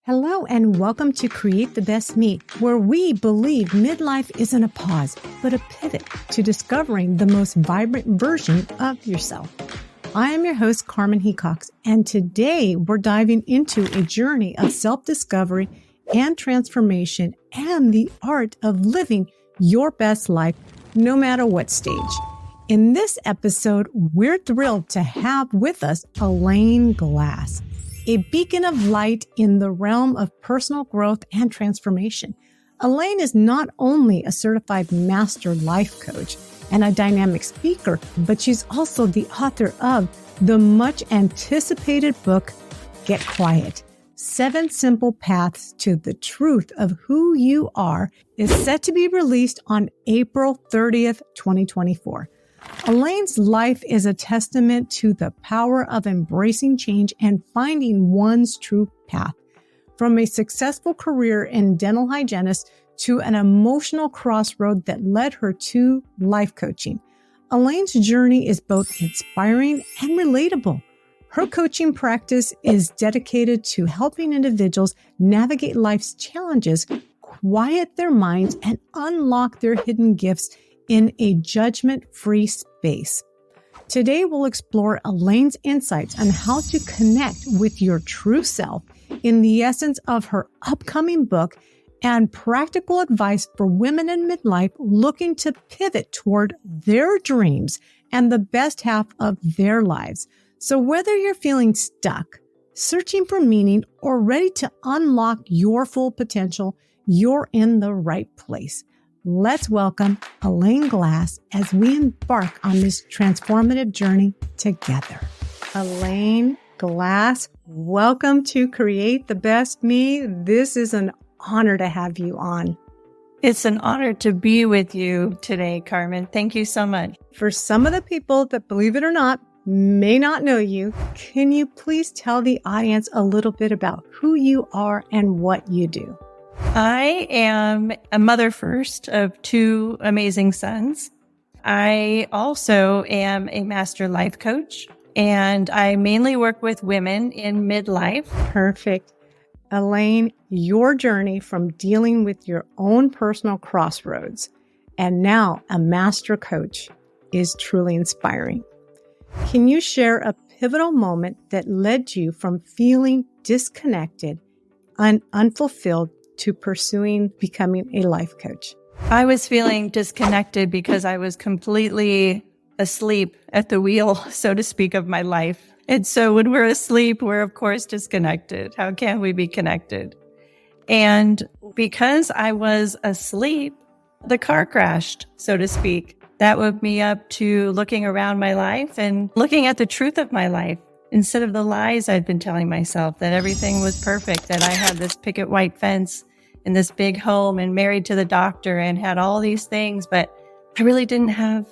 Hello and welcome to Create the Best Me, where we believe midlife isn't a pause, but a pivot to discovering the most vibrant version of yourself. I am your host, Carmen Hecox, and today we're diving into a journey of self-discovery and transformation and the art of living your best life, no matter what stage. In this episode, we're thrilled to have with us Elaine Glass, a beacon of light in the realm of personal growth and transformation. Elaine is not only a certified master life coach and a dynamic speaker, but she's also the author of the much anticipated book, Get Quiet. 7 Simple Paths to the Truth of Who You Are is set to be released on April 30th, 2024. Elaine's life is a testament to the power of embracing change and finding one's true path. From a successful career in dental hygienist to an emotional crossroad that led her to life coaching, Elaine's journey is both inspiring and relatable. Her coaching practice is dedicated to helping individuals navigate life's challenges, quiet their minds, and unlock their hidden gifts in a judgment-free space. Today, we'll explore Elaine's insights on how to connect with your true self in the essence of her upcoming book and practical advice for women in midlife looking to pivot toward their dreams and the best half of their lives. So whether you're feeling stuck, searching for meaning, or ready to unlock your full potential, you're in the right place. Let's welcome Elaine Glass as we embark on this transformative journey together. Elaine Glass, welcome to Create the Best Me. This is an honor to have you on. It's an honor to be with you today, Carmen. Thank you so much. For some of the people that, believe it or not, may not know you, can you please tell the audience a little bit about who you are and what you do? I am a mother first of 2 amazing sons. I also am a master life coach, and I mainly work with women in midlife. Perfect. Elaine, your journey from dealing with your own personal crossroads and now a master coach is truly inspiring. Can you share a pivotal moment that led you from feeling disconnected and unfulfilled to pursuing becoming a life coach? I was feeling disconnected because I was completely asleep at the wheel, so to speak, of my life. And so when we're asleep, we're of course disconnected. How can we be connected? And because I was asleep, the car crashed, so to speak. That woke me up to looking around my life and looking at the truth of my life instead of the lies I'd been telling myself, that everything was perfect, that I had this picket white fence and this big home and married to the doctor and had all these things, but I really didn't have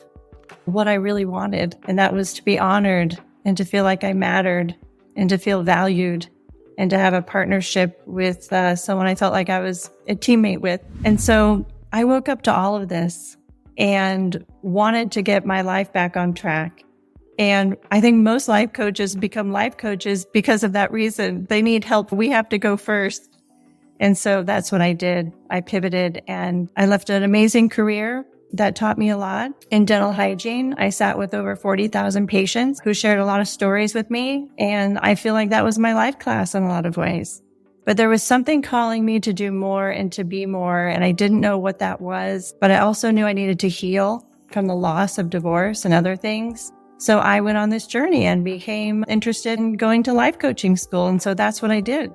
what I really wanted. And that was to be honored and to feel like I mattered and to feel valued and to have a partnership with someone I felt like I was a teammate with. And so I woke up to all of this and wanted to get my life back on track. And I think most life coaches become life coaches because of that reason. They need help. We have to go first. And so that's what I did. I pivoted and I left an amazing career that taught me a lot. In dental hygiene, I sat with over 40,000 patients who shared a lot of stories with me. And I feel like that was my life class in a lot of ways. But there was something calling me to do more and to be more. And I didn't know what that was. But I also knew I needed to heal from the loss of divorce and other things. So I went on this journey and became interested in going to life coaching school. And so that's what I did.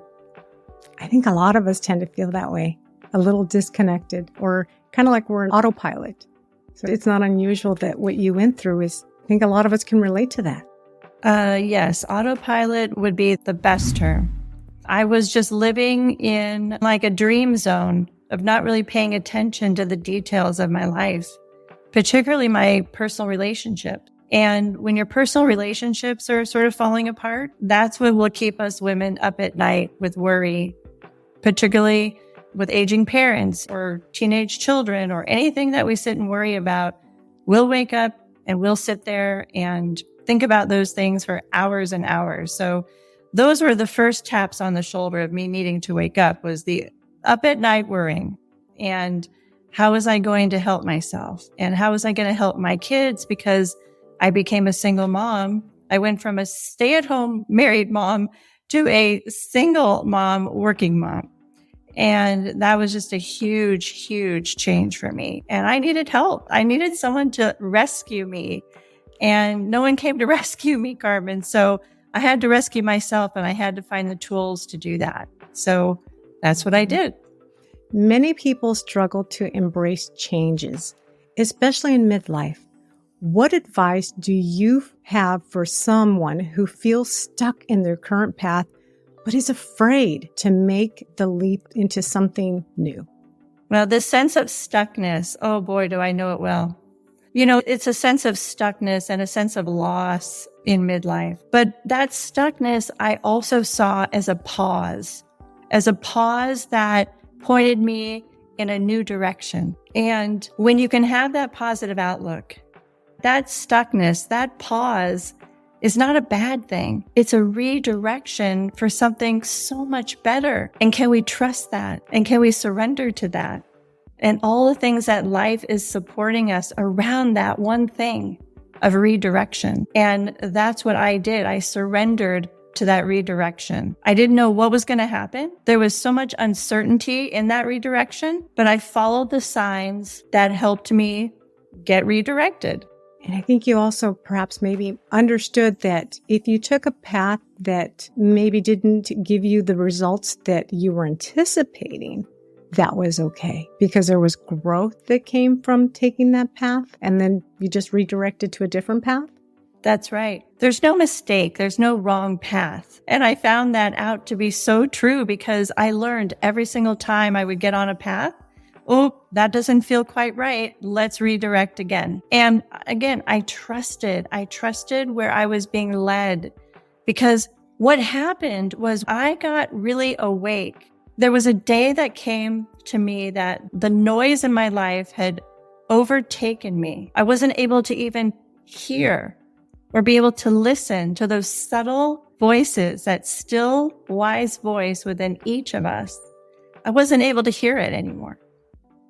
I think a lot of us tend to feel that way, a little disconnected or kind of like we're an autopilot. So it's not unusual that what you went through is, I think a lot of us can relate to that. Yes, autopilot would be the best term. I was just living in like a dream zone of not really paying attention to the details of my life, particularly my personal relationship. And when your personal relationships are sort of falling apart, that's what will keep us women up at night with worry, particularly with aging parents or teenage children or anything that we sit and worry about. We'll wake up and we'll sit there and think about those things for hours and hours. So those were the first taps on the shoulder of me needing to wake up, was the up at night worrying. And how was I going to help myself? And how was I going to help my kids? Because I became a single mom. I went from a stay-at-home married mom to a single mom, working mom. And that was just a huge, huge change for me. And I needed help. I needed someone to rescue me. And no one came to rescue me, Carmen. So I had to rescue myself, and I had to find the tools to do that. So that's what I did. Many people struggle to embrace changes, especially in midlife. What advice do you have for someone who feels stuck in their current path, but is afraid to make the leap into something new? Well, this sense of stuckness, oh boy, do I know it well. You know, it's a sense of stuckness and a sense of loss in midlife. But that stuckness I also saw as a pause that pointed me in a new direction. And when you can have that positive outlook, that stuckness, that pause is not a bad thing. It's a redirection for something so much better. And can we trust that? And can we surrender to that? And all the things that life is supporting us around that one thing of redirection. And that's what I did. I surrendered to that redirection. I didn't know what was going to happen. There was so much uncertainty in that redirection, but I followed the signs that helped me get redirected. And I think you also perhaps maybe understood that if you took a path that maybe didn't give you the results that you were anticipating, that was okay, because there was growth that came from taking that path, and then you just redirected to a different path. That's right. There's no mistake. There's no wrong path. And I found that out to be so true, because I learned every single time I would get on a path, oh, that doesn't feel quite right. Let's redirect again. And again, I trusted where I was being led, because what happened was I got really awake. There was a day that came to me that the noise in my life had overtaken me. I wasn't able to even hear or be able to listen to those subtle voices, that still wise voice within each of us. I wasn't able to hear it anymore.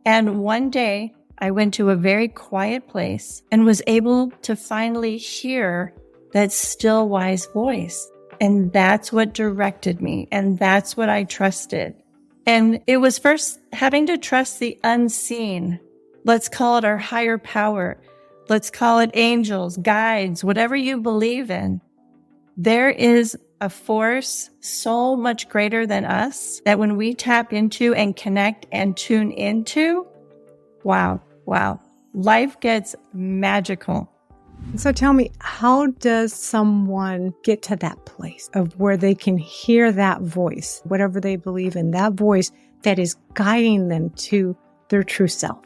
And one day I went to a very quiet place and was able to finally hear that still wise voice. And that's what directed me. And that's what I trusted. And it was first having to trust the unseen. Let's call it our higher power. Let's call it angels, guides, whatever you believe in. There is a force so much greater than us that when we tap into and connect and tune into, wow, life gets magical. So tell me, how does someone get to that place of where they can hear that voice, whatever they believe in, that voice that is guiding them to their true self?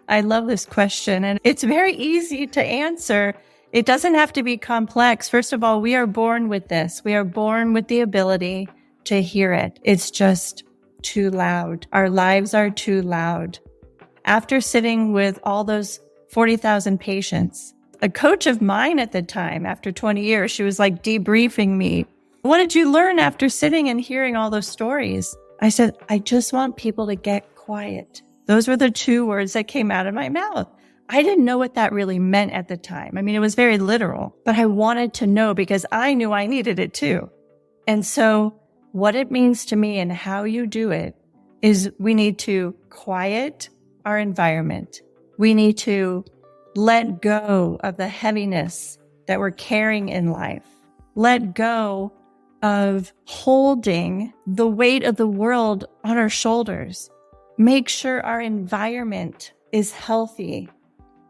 I love this question, and it's very easy to answer. It doesn't have to be complex. First of all, we are born with this. We are born with the ability to hear it. It's just too loud. Our lives are too loud. After sitting with all those 40,000 patients, a coach of mine at the time, after 20 years, she was like debriefing me. What did you learn after sitting and hearing all those stories? I said, I just want people to get quiet. Those were the two words that came out of my mouth. I didn't know what that really meant at the time. I mean, it was very literal, but I wanted to know because I knew I needed it too. And so what it means to me and how you do it is we need to quiet our environment. We need to let go of the heaviness that we're carrying in life. Let go of holding the weight of the world on our shoulders. Make sure our environment is healthy.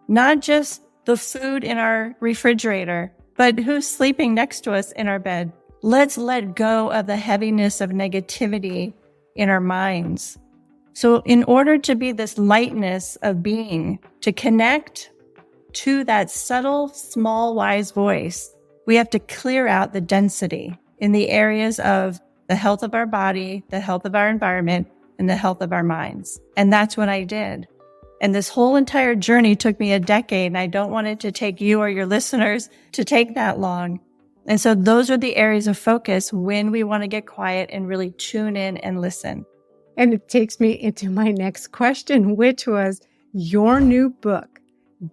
Not just the food in our refrigerator, but who's sleeping next to us in our bed. Let's let go of the heaviness of negativity in our minds. So in order to be this lightness of being, to connect to that subtle, small, wise voice, we have to clear out the density in the areas of the health of our body, the health of our environment, and the health of our minds. And that's what I did. And this whole entire journey took me a decade, and I don't want it to take you or your listeners to take that long. And so those are the areas of focus when we want to get quiet and really tune in and listen. And it takes me into my next question, which was your new book,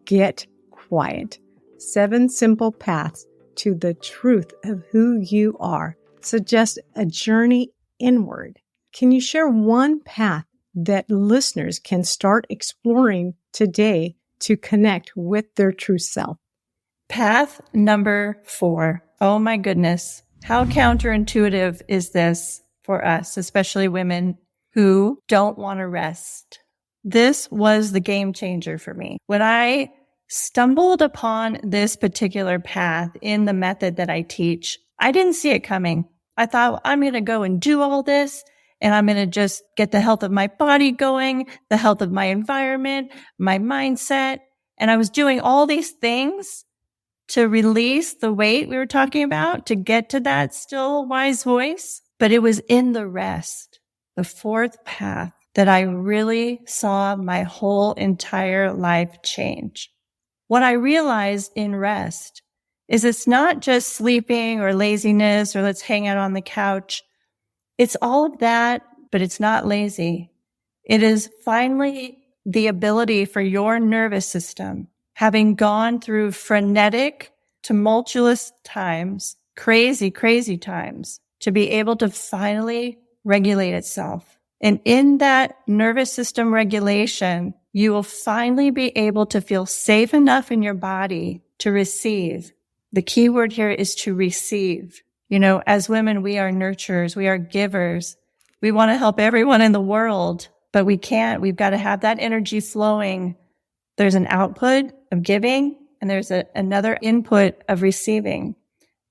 Get Quiet, 7 Simple Paths to the Truth of Who You Are, suggests a journey inward. Can you share one path that listeners can start exploring today to connect with their true self? Path number 4. Oh my goodness. How counterintuitive is this for us, especially women who don't want to rest? This was the game changer for me. When I stumbled upon this particular path in the method that I teach, I didn't see it coming. I thought, well, I'm going to go and do all this, and I'm going to just get the health of my body going, the health of my environment, my mindset. And I was doing all these things to release the weight we were talking about, to get to that still wise voice. But it was in the rest, the 4th path, that I really saw my whole entire life change. What I realized in rest is it's not just sleeping or laziness or let's hang out on the couch. It's all of that, but it's not lazy. It is finally the ability for your nervous system, having gone through frenetic, tumultuous times, crazy times, to be able to finally regulate itself. And in that nervous system regulation, you will finally be able to feel safe enough in your body to receive. The key word here is to receive. You know, as women, we are nurturers, we are givers. We want to help everyone in the world, but we can't. We've got to have that energy flowing. There's an output of giving, and there's another input of receiving.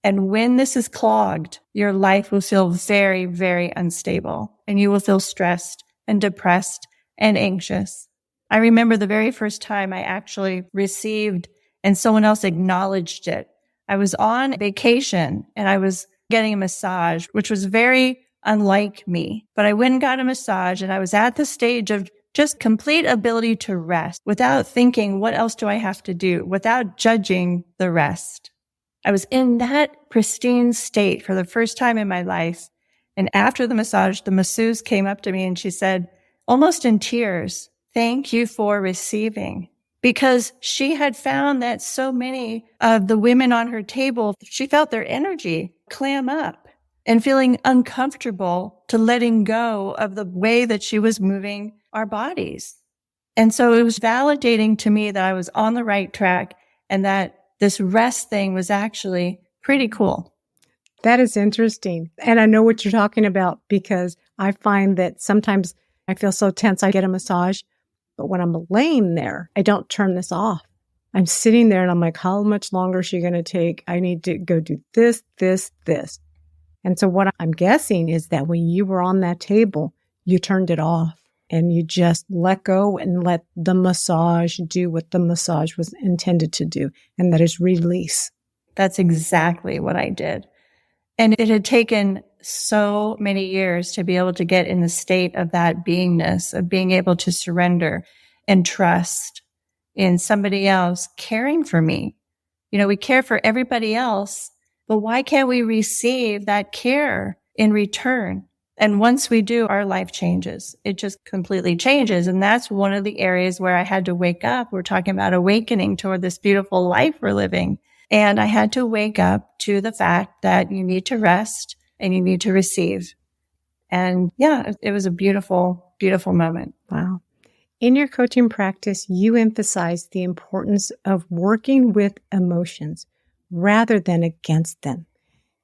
And when this is clogged, your life will feel very, very unstable, and you will feel stressed and depressed and anxious. I remember the very first time I actually received and someone else acknowledged it. I was on vacation and I was getting a massage, which was very unlike me. But I went and got a massage, and I was at the stage of just complete ability to rest without thinking, what else do I have to do? Without judging the rest. I was in that pristine state for the first time in my life. And after the massage, the masseuse came up to me and she said, almost in tears, "Thank you for receiving." Because she had found that so many of the women on her table, she felt their energy clam up and feeling uncomfortable to letting go of the way that she was moving our bodies. And so it was validating to me that I was on the right track and that this rest thing was actually pretty cool. That is interesting. And I know what you're talking about, because I find that sometimes I feel so tense, I get a massage. But when I'm laying there, I don't turn this off. I'm sitting there and I'm like, how much longer is she going to take? I need to go do this. And so what I'm guessing is that when you were on that table, you turned it off and you just let go and let the massage do what the massage was intended to do. And that is release. That's exactly what I did. And it had taken so many years to be able to get in the state of that beingness, of being able to surrender and trust in somebody else caring for me. You know, we care for everybody else, but why can't we receive that care in return? And once we do, our life changes. It just completely changes. And that's one of the areas where I had to wake up. We're talking about awakening toward this beautiful life we're living. And I had to wake up to the fact that you need to rest and you need to receive. And yeah, it was a beautiful, beautiful moment. Wow. In your coaching practice, you emphasize the importance of working with emotions rather than against them.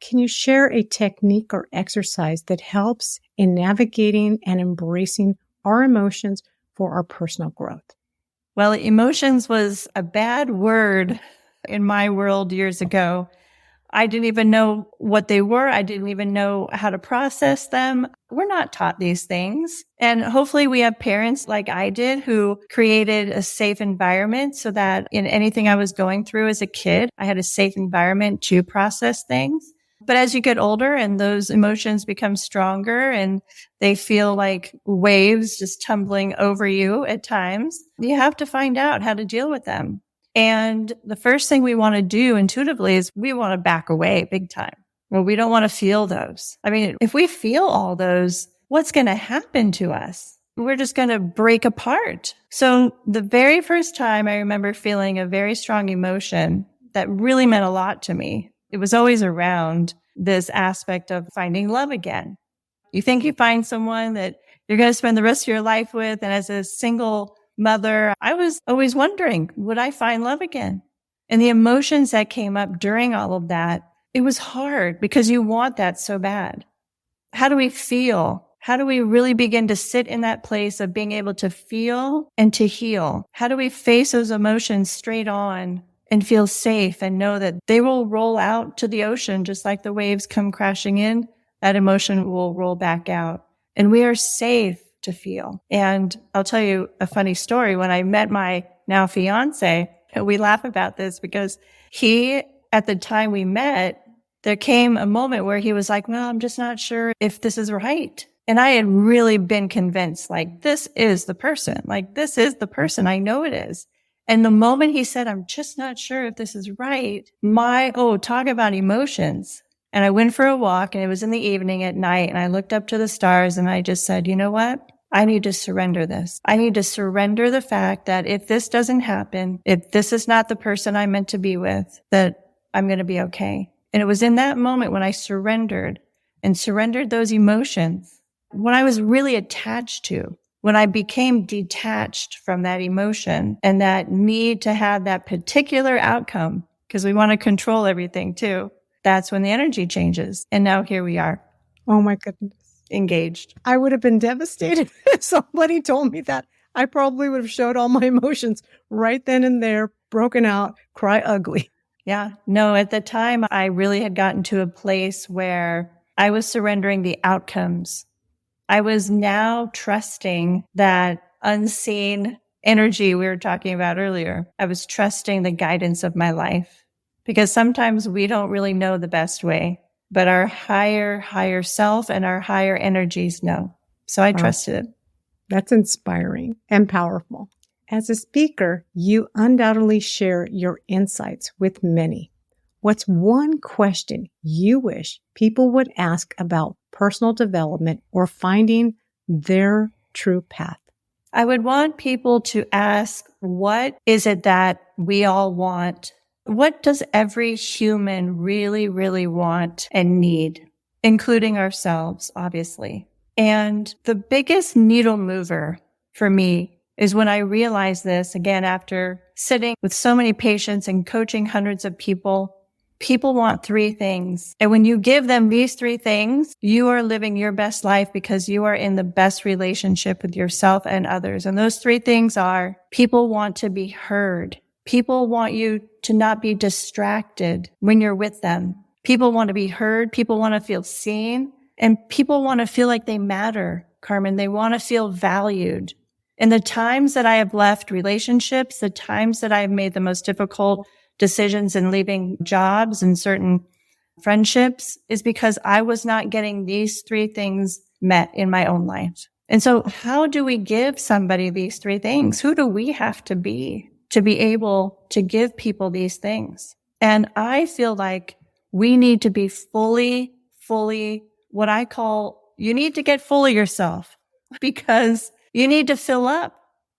Can you share a technique or exercise that helps in navigating and embracing our emotions for our personal growth? Well, emotions was a bad word in my world years ago. I didn't even know what they were. I didn't even know how to process them. We're not taught these things. And hopefully we have parents like I did who created a safe environment so that in anything I was going through as a kid, I had a safe environment to process things. But as you get older and those emotions become stronger and they feel like waves just tumbling over you at times, you have to find out how to deal with them. And the first thing we want to do intuitively is we want to back away big time. Well, we don't want to feel those. I mean, if we feel all those, what's going to happen to us? We're just going to break apart. So the very first time I remember feeling a very strong emotion that really meant a lot to me, it was always around this aspect of finding love again. You think you find someone that you're going to spend the rest of your life with. And as a single mother, I was always wondering, would I find love again? And the emotions that came up during all of that, it was hard because you want that so bad. How do we feel? How do we really begin to sit in that place of being able to feel and to heal? How do we face those emotions straight on and feel safe and know that they will roll out to the ocean just like the waves come crashing in? That emotion will roll back out. And we are safe to feel. And I'll tell you a funny story. When I met my now fiance, we laugh about this because at the time we met, there came a moment where he was like, well, I'm just not sure if this is right. And I had really been convinced, like, this is the person. Like, this is the person. I know it is. And the moment he said, I'm just not sure if this is right, talk about emotions. And I went for a walk, and it was in the evening at night, and I looked up to the stars, and I just said, you know what? I need to surrender this. I need to surrender the fact that if this doesn't happen, if this is not the person I'm meant to be with, that I'm going to be okay. And it was in that moment when I surrendered those emotions, when I was really attached to, when I became detached from that emotion and that need to have that particular outcome, because we want to control everything too. That's when the energy changes. And now here we are. Oh my goodness. Engaged. I would have been devastated if somebody told me that. I probably would have showed all my emotions right then and there, broken out, cry ugly. Yeah. No, at the time, I really had gotten to a place where I was surrendering the outcomes. I was now trusting that unseen energy we were talking about earlier. I was trusting the guidance of my life. Because sometimes we don't really know the best way, but our higher self and our higher energies know. So I trusted it. That's inspiring and powerful. As a speaker, you undoubtedly share your insights with many. What's one question you wish people would ask about personal development or finding their true path? I would want people to ask, what is it that we all want? What does every human really, really want and need, including ourselves, obviously? And the biggest needle mover for me is when I realized this, again, after sitting with so many patients and coaching hundreds of people, people want three things. And when you give them these three things, you are living your best life because you are in the best relationship with yourself and others. And those three things are, people want to be heard. People want you to not be distracted when you're with them. People want to be heard. People want to feel seen. And people want to feel like they matter, Carmen. They want to feel valued. In the times that I have left relationships, the times that I have made the most difficult decisions in leaving jobs and certain friendships is because I was not getting these three things met in my own life. And so how do we give somebody these three things? Who do we have to be able to give people these things? And I feel like we need to be fully, what I call, you need to get full of yourself because you need to fill up.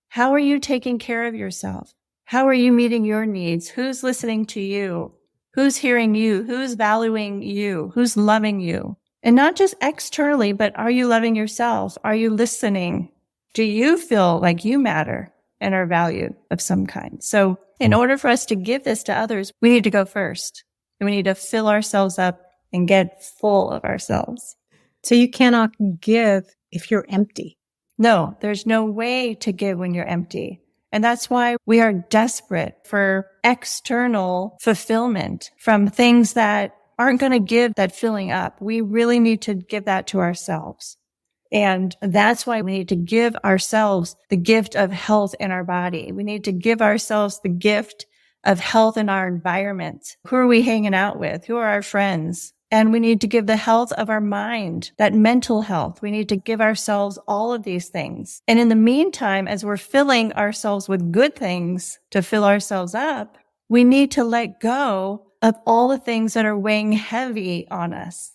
How are you taking care of yourself? How are you meeting your needs? Who's listening to you? Who's hearing you? Who's valuing you? Who's loving you? And not just externally, but are you loving yourself? Are you listening? Do you feel like you matter and are valued of some kind? So in order for us to give this to others, we need to go first. And we need to fill ourselves up and get full of ourselves. So you cannot give if you're empty. No, there's no way to give when you're empty. And that's why we are desperate for external fulfillment from things that aren't going to give that filling up. We really need to give that to ourselves. And that's why we need to give ourselves the gift of health in our body. We need to give ourselves the gift of health in our environment. Who are we hanging out with? Who are our friends? And we need to give the health of our mind, that mental health. We need to give ourselves all of these things. And in the meantime, as we're filling ourselves with good things to fill ourselves up, we need to let go of all the things that are weighing heavy on us.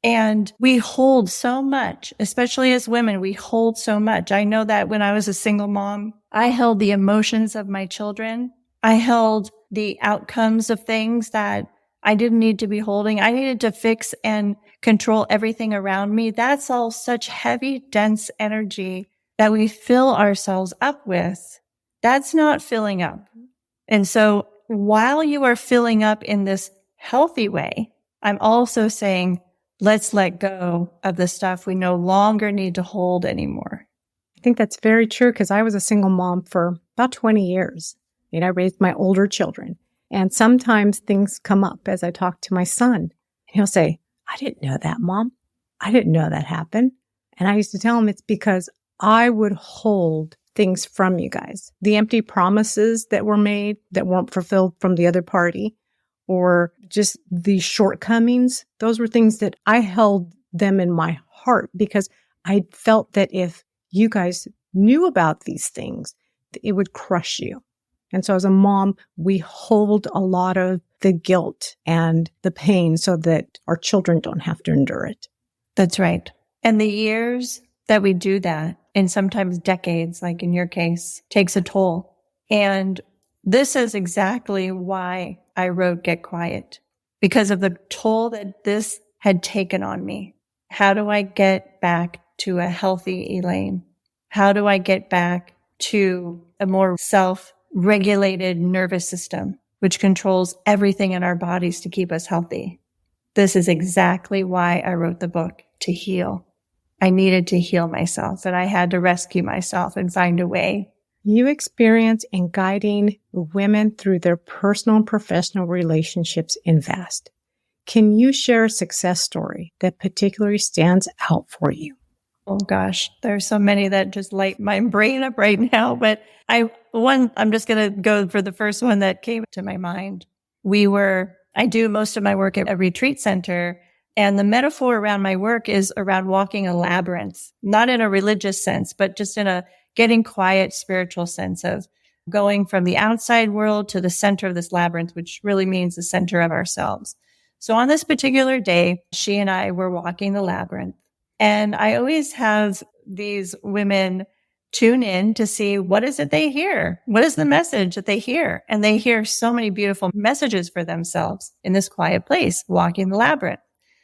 And we hold so much, especially as women, we hold so much. I know that when I was a single mom, I held the emotions of my children. I held the outcomes of things that I didn't need to be holding. I needed to fix and control everything around me. That's all such heavy, dense energy that we fill ourselves up with. That's not filling up. And so while you are filling up in this healthy way, I'm also saying, let's let go of the stuff we no longer need to hold anymore. I think that's very true because I was a single mom for about 20 years. I raised my older children. And sometimes things come up as I talk to my son. And he'll say, I didn't know that, Mom. I didn't know that happened. And I used to tell him it's because I would hold things from you guys. The empty promises that were made that weren't fulfilled from the other party, or just the shortcomings. Those were things that I held them in my heart because I felt that if you guys knew about these things, it would crush you. And so as a mom, we hold a lot of the guilt and the pain so that our children don't have to endure it. That's right. And the years that we do that, and sometimes decades, like in your case, takes a toll. And this is exactly why I wrote Get Quiet, because of the toll that this had taken on me. How do I get back to a healthy Elaine? How do I get back to a more self-regulated nervous system, which controls everything in our bodies to keep us healthy? This is exactly why I wrote the book, to heal. I needed to heal myself, and I had to rescue myself and find a way. You experience in guiding women through their personal and professional relationships invest. Can you share a success story that particularly stands out for you? Oh gosh, there's so many that just light my brain up right now. But I'm just going to go for the first one that came to my mind. I do most of my work at a retreat center. And the metaphor around my work is around walking a labyrinth, not in a religious sense, but just in a getting quiet spiritual sense of going from the outside world to the center of this labyrinth, which really means the center of ourselves. So on this particular day, she and I were walking the labyrinth. And I always have these women tune in to see what is it they hear? What is the message that they hear? And they hear so many beautiful messages for themselves in this quiet place, walking the labyrinth.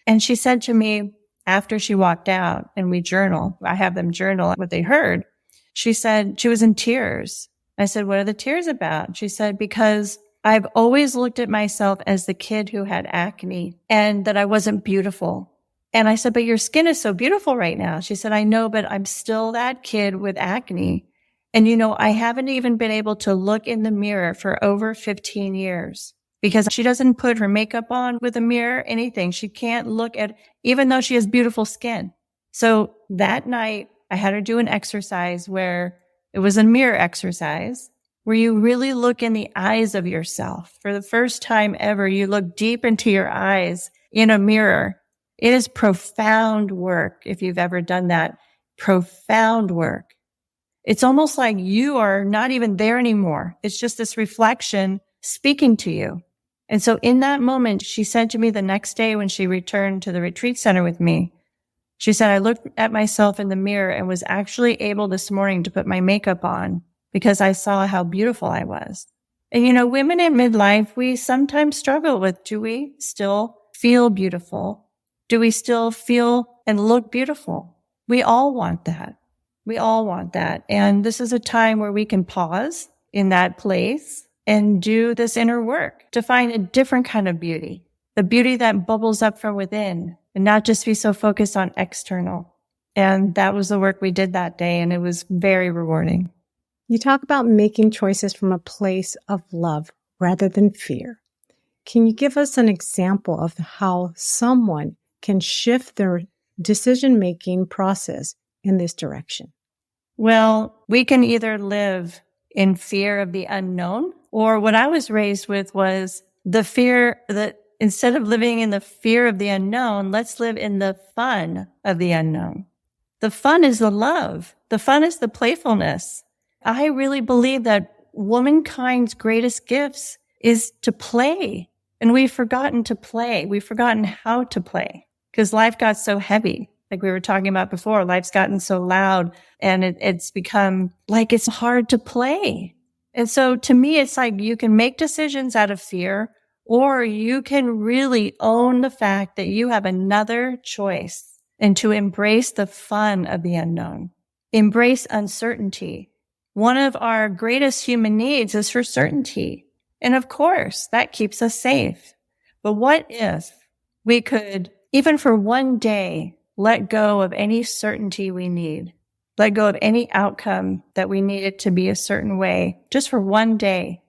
And she said to me after she walked out, and we journal, I have them journal what they heard. She said she was in tears. I said, what are the tears about? She said, because I've always looked at myself as the kid who had acne and that I wasn't beautiful. And I said, but your skin is so beautiful right now. She said, I know, but I'm still that kid with acne. And I haven't even been able to look in the mirror for over 15 years because she doesn't put her makeup on with a mirror, anything. She can't look at, even though she has beautiful skin. So that night I had her do an exercise where it was a mirror exercise where you really look in the eyes of yourself. For the first time ever, you look deep into your eyes in a mirror. It is profound work. If you've ever done that, profound work. It's almost like you are not even there anymore. It's just this reflection speaking to you. And so in that moment, she said to me the next day when she returned to the retreat center with me, she said, I looked at myself in the mirror and was actually able this morning to put my makeup on because I saw how beautiful I was. And women in midlife, we sometimes struggle with, do we still feel beautiful? Do we still feel and look beautiful? We all want that. We all want that. And this is a time where we can pause in that place and do this inner work to find a different kind of beauty, the beauty that bubbles up from within and not just be so focused on external. And that was the work we did that day. And it was very rewarding. You talk about making choices from a place of love rather than fear. Can you give us an example of how someone can shift their decision-making process in this direction? Well, we can either live in fear of the unknown, or what I was raised with was the fear that instead of living in the fear of the unknown, let's live in the fun of the unknown. The fun is the love. The fun is the playfulness. I really believe that womankind's greatest gifts is to play. And we've forgotten to play. We've forgotten how to play because life got so heavy. Like we were talking about before, life's gotten so loud and it's become like it's hard to play. And so to me, it's like you can make decisions out of fear, or you can really own the fact that you have another choice and to embrace the fun of the unknown. Embrace uncertainty. One of our greatest human needs is for certainty. And of course, that keeps us safe. But what if we could, even for one day, let go of any certainty we need? Let go of any outcome that we need it to be a certain way, just for one day.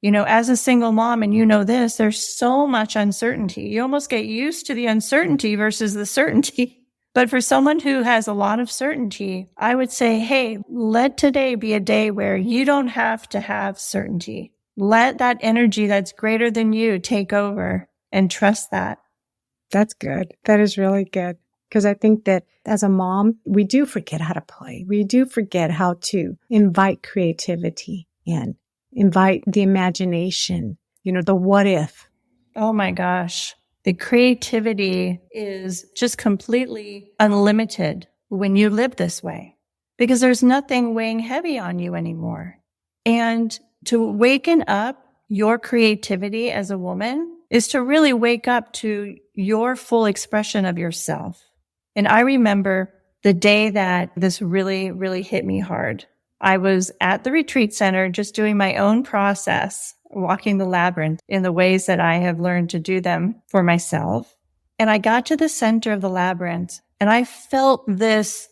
You know, as a single mom, and you know this, there's so much uncertainty. You almost get used to the uncertainty versus the certainty. But for someone who has a lot of certainty, I would say, hey, let today be a day where you don't have to have certainty. Let that energy that's greater than you take over and trust that. That's good. That is really good. Because I think that as a mom, we do forget how to play. We do forget how to invite creativity in, invite the imagination, the what if. Oh my gosh. The creativity is just completely unlimited when you live this way because there's nothing weighing heavy on you anymore. And to waken up your creativity as a woman is to really wake up to your full expression of yourself. And I remember the day that this really, really hit me hard. I was at the retreat center just doing my own process, walking the labyrinth in the ways that I have learned to do them for myself. And I got to the center of the labyrinth and I felt this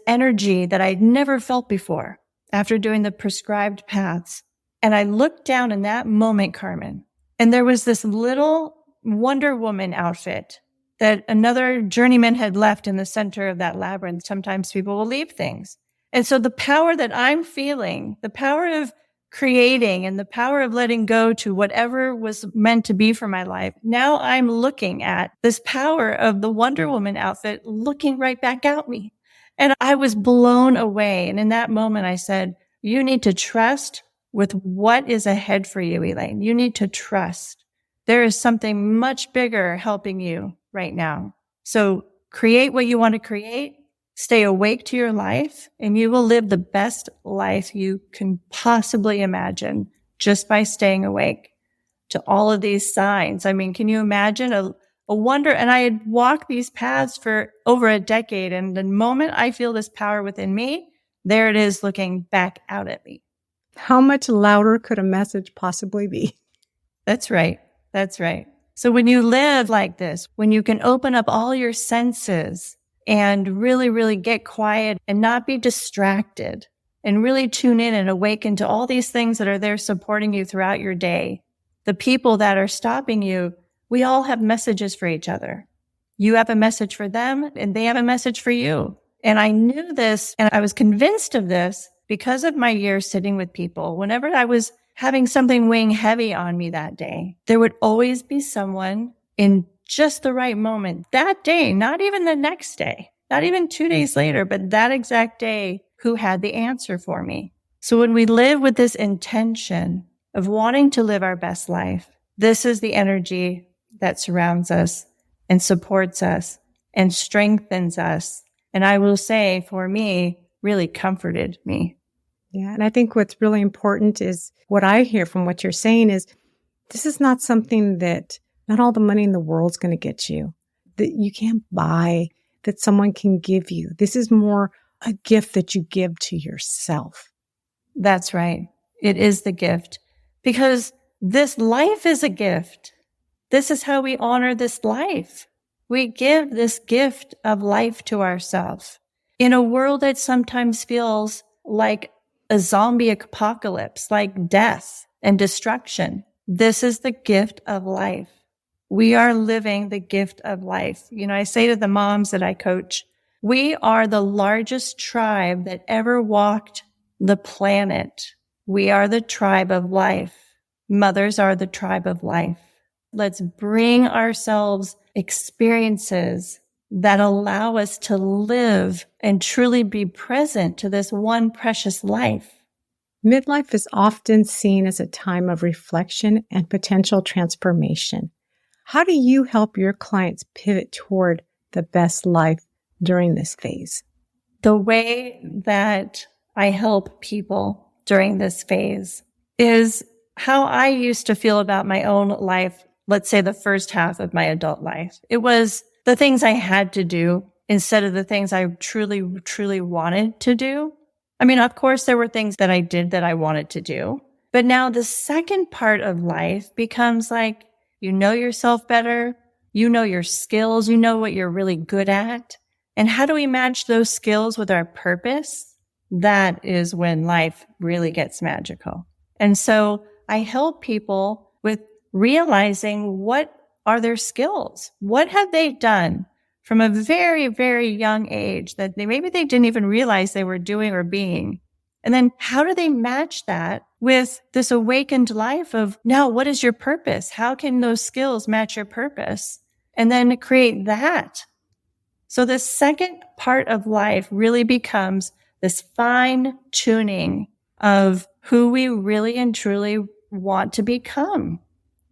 energy that I'd never felt before after doing the prescribed paths. And I looked down in that moment, Carmen, and there was this little Wonder Woman outfit that another journeyman had left in the center of that labyrinth. Sometimes people will leave things. And so the power that I'm feeling, the power of creating and the power of letting go to whatever was meant to be for my life, now I'm looking at this power of the Wonder Woman outfit looking right back at me. And I was blown away. And in that moment, I said, you need to trust with what is ahead for you, Elaine. You need to trust. There is something much bigger helping you right now. So create what you want to create, stay awake to your life, and you will live the best life you can possibly imagine just by staying awake to all of these signs. I mean, can you imagine a wonder? And I had walked these paths for over a decade, and the moment I feel this power within me, there it is looking back out at me. How much louder could a message possibly be? That's right. That's right. So when you live like this, when you can open up all your senses and really, really get quiet and not be distracted and really tune in and awaken to all these things that are there supporting you throughout your day, the people that are stopping you, we all have messages for each other. You have a message for them and they have a message for you. And I knew this and I was convinced of this because of my years sitting with people. Whenever I was having something weighing heavy on me that day, there would always be someone in just the right moment that day, not even the next day, not even 2 days later, but that exact day who had the answer for me. So when we live with this intention of wanting to live our best life, this is the energy that surrounds us and supports us and strengthens us. And I will say for me, really comforted me. Yeah. And I think what's really important is what I hear from what you're saying is this is not something that not all the money in the world's going to get you, that you can't buy, that someone can give you. This is more a gift that you give to yourself. That's right. It is the gift because this life is a gift. This is how we honor this life. We give this gift of life to ourselves in a world that sometimes feels like a zombie apocalypse, like death and destruction. This is the gift of life. We are living the gift of life. You know, I say to the moms that I coach, we are the largest tribe that ever walked the planet. We are the tribe of life. Mothers are the tribe of life. Let's bring ourselves experiences that allow us to live and truly be present to this one precious life. Midlife is often seen as a time of reflection and potential transformation. How do you help your clients pivot toward the best life during this phase? The way that I help people during this phase is how I used to feel about my own life, let's say the first half of my adult life. It was the things I had to do instead of the things I truly, truly wanted to do. I mean, of course, there were things that I did that I wanted to do. But now the second part of life becomes like, you know yourself better. You know your skills. You know what you're really good at. And how do we match those skills with our purpose? That is when life really gets magical. And so I help people with realizing what are their skills? What have they done from a very, very young age that maybe they didn't even realize they were doing or being? And then how do they match that with this awakened life of now, what is your purpose? How can those skills match your purpose? And then create that. So the second part of life really becomes this fine tuning of who we really and truly want to become.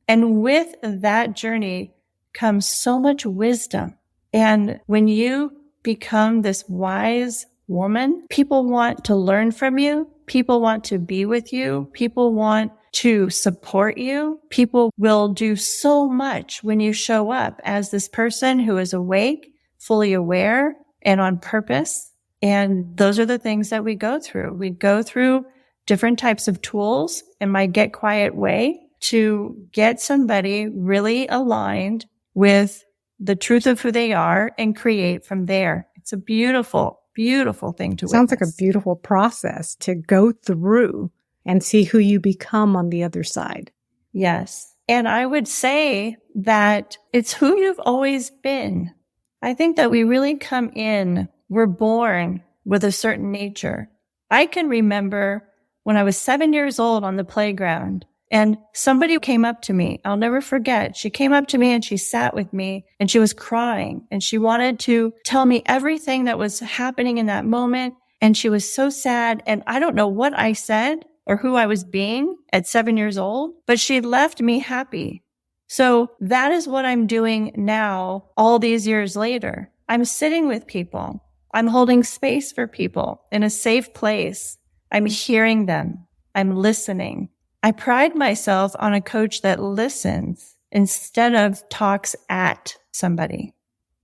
And with that journey comes so much wisdom. And when you become this wise woman, people want to learn from you. People want to be with you. People want to support you. People will do so much when you show up as this person who is awake, fully aware, and on purpose. And those are the things that we go through. We go through different types of tools in my Get Quiet way to get somebody really aligned with the truth of who they are and create from there. It's a beautiful, beautiful thing to witness. Sounds like a beautiful process to go through and see who you become on the other side. Yes. And I would say that it's who you've always been. I think that we really come in, we're born with a certain nature. I can remember when I was 7 years old on the playground and somebody came up to me. I'll never forget. She came up to me and she sat with me and she was crying and she wanted to tell me everything that was happening in that moment. And she was so sad. And I don't know what I said or who I was being at 7 years old, but she left me happy. So that is what I'm doing now, all these years later. I'm sitting with people. I'm holding space for people in a safe place. I'm hearing them. I'm listening. I pride myself on a coach that listens instead of talks at somebody.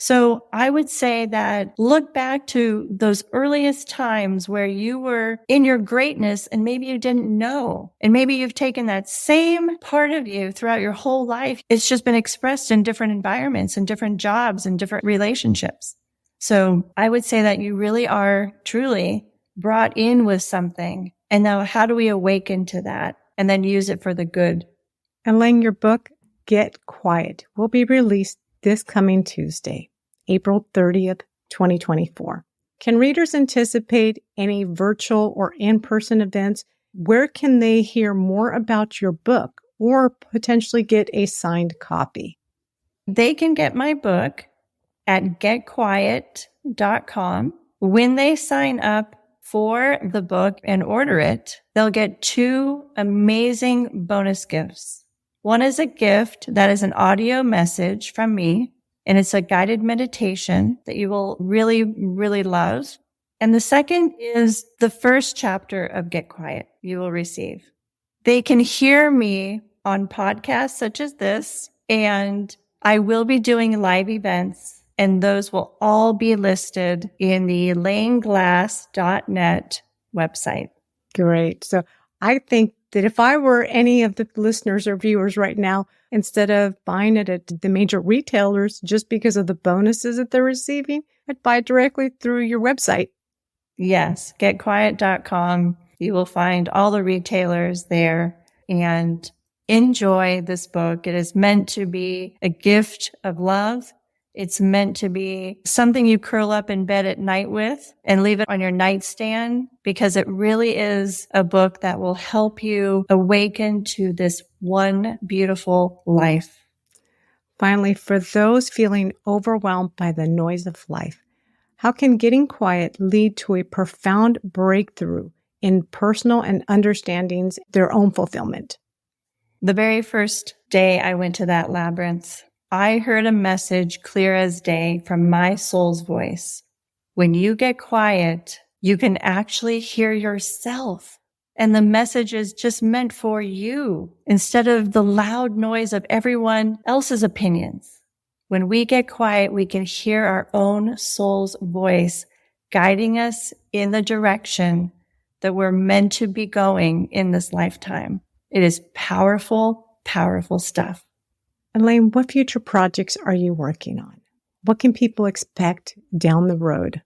So I would say that look back to those earliest times where you were in your greatness and maybe you didn't know. And maybe you've taken that same part of you throughout your whole life. It's just been expressed in different environments and different jobs and different relationships. So I would say that you really are truly brought in with something. And now how do we awaken to that and then use it for the good? Elaine, your book, Get Quiet, will be released this coming Tuesday, April 30th, 2024. Can readers anticipate any virtual or in-person events? Where can they hear more about your book or potentially get a signed copy? They can get my book at getquiet.com. When they sign up for the book and order it, they'll get 2 amazing bonus gifts. One is a gift that is an audio message from me, and it's a guided meditation that you will really, really love. And the second is the first chapter of Get Quiet you will receive. They can hear me on podcasts such as this, and I will be doing live events, and those will all be listed in the elaineglass.net website. Great. So I think that if I were any of the listeners or viewers right now, instead of buying it at the major retailers just because of the bonuses that they're receiving, I'd buy it directly through your website. Yes, getquiet.com. You will find all the retailers there and enjoy this book. It is meant to be a gift of love. It's meant to be something you curl up in bed at night with and leave it on your nightstand, because it really is a book that will help you awaken to this one beautiful life. Finally, for those feeling overwhelmed by the noise of life, how can getting quiet lead to a profound breakthrough in personal and understandings their own fulfillment? The very first day I went to that labyrinth, I heard a message clear as day from my soul's voice. When you get quiet, you can actually hear yourself. And the message is just meant for you instead of the loud noise of everyone else's opinions. When we get quiet, we can hear our own soul's voice guiding us in the direction that we're meant to be going in this lifetime. It is powerful, powerful stuff. Elaine, what future projects are you working on? What can people expect down the road?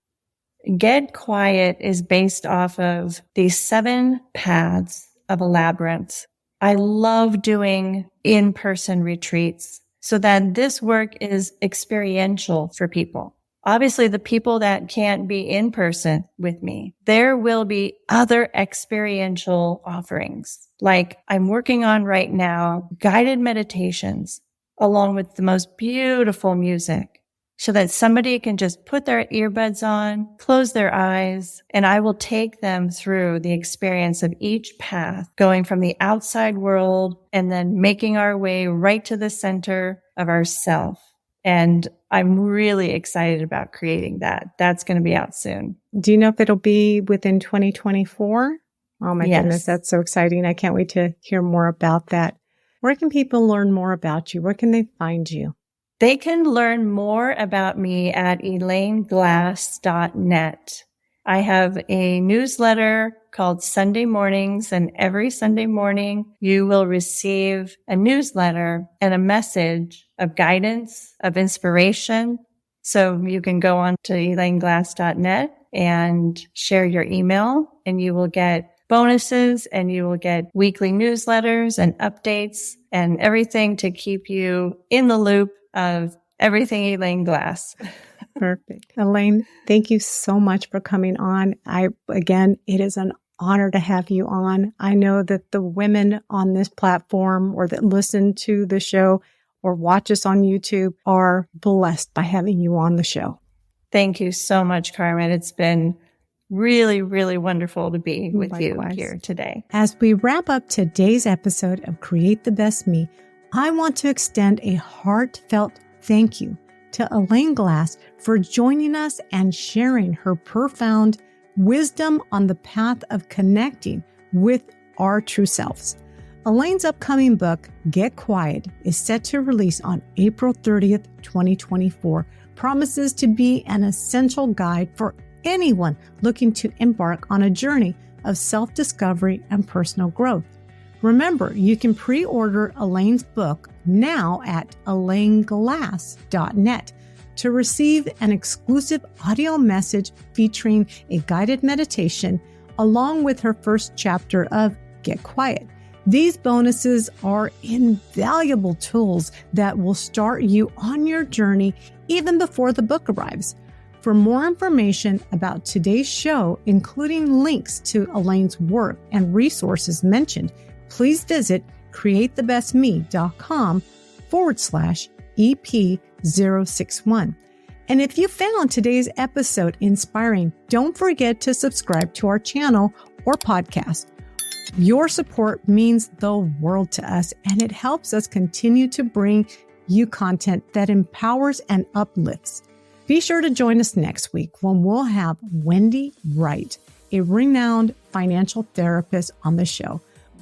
Get Quiet is based off of these 7 paths of a labyrinth. I love doing in-person retreats so that this work is experiential for people. Obviously, the people that can't be in person with me, there will be other experiential offerings. Like I'm working on right now, guided meditations along with the most beautiful music so that somebody can just put their earbuds on, close their eyes, and I will take them through the experience of each path, going from the outside world and then making our way right to the center of ourself. And I'm really excited about creating that. That's going to be out soon. Do you know if it'll be within 2024? Oh my goodness, that's so exciting. I can't wait to hear more about that. Where can people learn more about you? Where can they find you? They can learn more about me at elaineglass.net. I have a newsletter called Sunday Mornings, and every Sunday morning you will receive a newsletter and a message of guidance, of inspiration. So you can go on to elaineglass.net and share your email, and you will get bonuses and you will get weekly newsletters and updates and everything to keep you in the loop of everything Elaine Glass. Perfect. Elaine, thank you so much for coming on. Again, it is an honor to have you on. I know that the women on this platform or that listen to the show or watch us on YouTube are blessed by having you on the show. Thank you so much, Carmen. It's been really, really wonderful to be with Likewise. you here today. As we wrap up today's episode of Create the Best Me, I want to extend a heartfelt thank you to Elaine Glass for joining us and sharing her profound wisdom on the path of connecting with our true selves. Elaine's upcoming book, Get Quiet, is set to release on April 30th, 2024, promises to be an essential guide for anyone looking to embark on a journey of self-discovery and personal growth. Remember, you can pre-order Elaine's book now at elaineglass.net to receive an exclusive audio message featuring a guided meditation along with her first chapter of Get Quiet. These bonuses are invaluable tools that will start you on your journey even before the book arrives. For more information about today's show, including links to Elaine's work and resources mentioned, please visit createthebestme.com/EP061. And if you found today's episode inspiring, don't forget to subscribe to our channel or podcast. Your support means the world to us, and it helps us continue to bring you content that empowers and uplifts. Be sure to join us next week when we'll have Wendy Wright, a renowned financial therapist, on the show.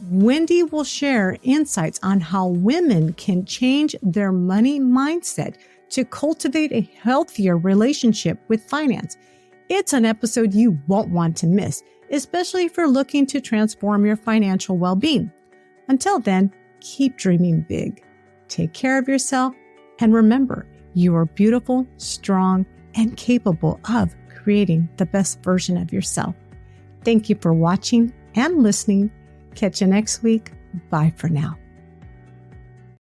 Wendy will share insights on how women can change their money mindset to cultivate a healthier relationship with finance. It's an episode you won't want to miss, especially if you're looking to transform your financial well-being. Until then, keep dreaming big. Take care of yourself, and remember, you are beautiful, strong, and capable of creating the best version of yourself. Thank you for watching and listening. Catch you next week. Bye for now.